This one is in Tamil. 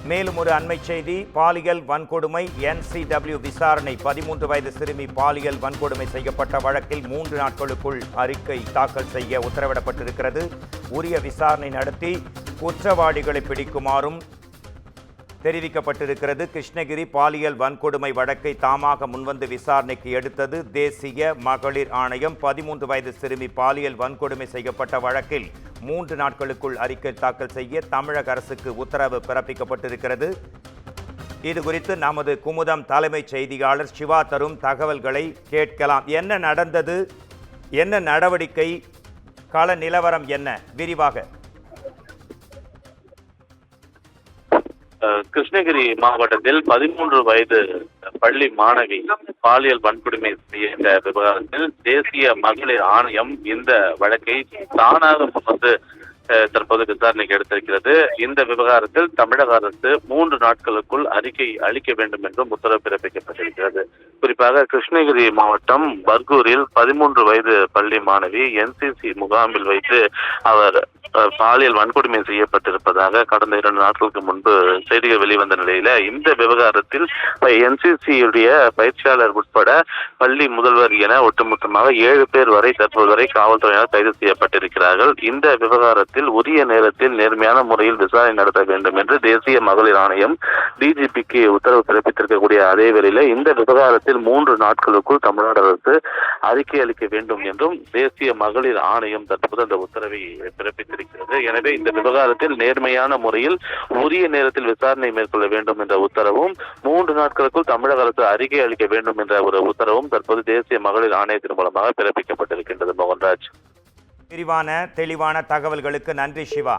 மேலும் ஒரு அண்மை செய்தி, பாலியல் வன்கொடுமை NCW விசாரணை. 13 வயது சிறுமி பாலியல் வன்கொடுமை செய்யப்பட்ட வழக்கில் 3 நாட்களுக்குள் அறிக்கை தாக்கல் செய்ய உத்தரவிடப்பட்டிருக்கிறது. உரிய விசாரணை நடத்தி குற்றவாளிகளை பிடிக்குமாறும் தெரிவிக்கப்பட்டிருக்கிறது. கிருஷ்ணகிரி பாலியல் வன்கொடுமை வழக்கை தாமாக முன்வந்து விசாரணைக்கு எடுத்தது தேசிய மகளிர் ஆணையம். 13 வயது சிறுமி பாலியல் வன்கொடுமை செய்யப்பட்ட வழக்கில் 3 நாட்களுக்குள் அறிக்கை தாக்கல் செய்ய தமிழக அரசுக்கு உத்தரவு பிறப்பிக்கப்பட்டிருக்கிறது. இது குறித்து நமது குமுதம் தலைமை செய்தியாளர் சிவா தரும் தகவல்களை கேட்கலாம். என்ன நடந்தது, என்ன நடவடிக்கை, கள நிலவரம் என்ன, விரிவாக. கிருஷ்ணகிரி மாவட்டத்தில் 13 வயது பள்ளி மாணவி பாலியல் வன்கொடுமை செய்த விவகாரத்தில் தேசிய மகளிர் ஆணையம் இந்த வழக்கை தானாக முன்வந்து தற்போது விசாரணைக்கு எடுத்திருக்கிறது. இந்த விவகாரத்தில் தமிழக அரசு 3 நாட்களுக்குள் அறிக்கை அளிக்க வேண்டும் என்றும் உத்தரவு பிறப்பிக்கப்பட்டிருக்கிறது. குறிப்பாக கிருஷ்ணகிரி மாவட்டம் பர்கூரில் 13 வயது பள்ளி மாணவி NCC முகாமில் வைத்து அவர் பாலியல் வன்கொடுமை செய்யப்பட்டிருப்பதாக கடந்த 2 நாட்களுக்கு முன்பு செய்திகள் வெளிவந்த நிலையில இந்த விவகாரத்தில் NCC-யுடைய பயிற்சியாளர் உட்பட பள்ளி முதல்வர் என ஒட்டுமொத்தமாக 7 பேர் வரை தற்போது வரை காவல்துறையினர் கைது செய்யப்பட்டிருக்கிறார்கள். இந்த விவகாரத்தில் உரிய நேரத்தில் நேர்மையான முறையில் விசாரணை நடத்த வேண்டும் என்று தேசிய மகளிர் ஆணையம் DGP-க்கு உத்தரவு பிறப்பித்திருக்கக்கூடிய அதே வேளையில இந்த விவகாரத்தில் 3 நாட்களுக்குள் தமிழ்நாடு அரசு அறிக்கை அளிக்க வேண்டும் என்றும் தேசிய மகளிர் ஆணையம் தற்போது அந்த உத்தரவை பிறப்பித்திருக்கிறது. எனவே இந்த விவகாரத்தில் நேர்மையான முறையில் உரிய நேரத்தில் விசாரணை மேற்கொள்ள வேண்டும் என்ற உத்தரவும் 3 நாட்களுக்குள் தமிழக அரசு அறிக்கை அளிக்க வேண்டும் என்ற ஒரு உத்தரவும் தற்போது தேசிய மகளிர் ஆணையத்தின் மூலமாக பிறப்பிக்கப்பட்டிருக்கின்றது. மோகன்ராஜ், விரிவான தெளிவான தகவல்களுக்கு நன்றி சிவா.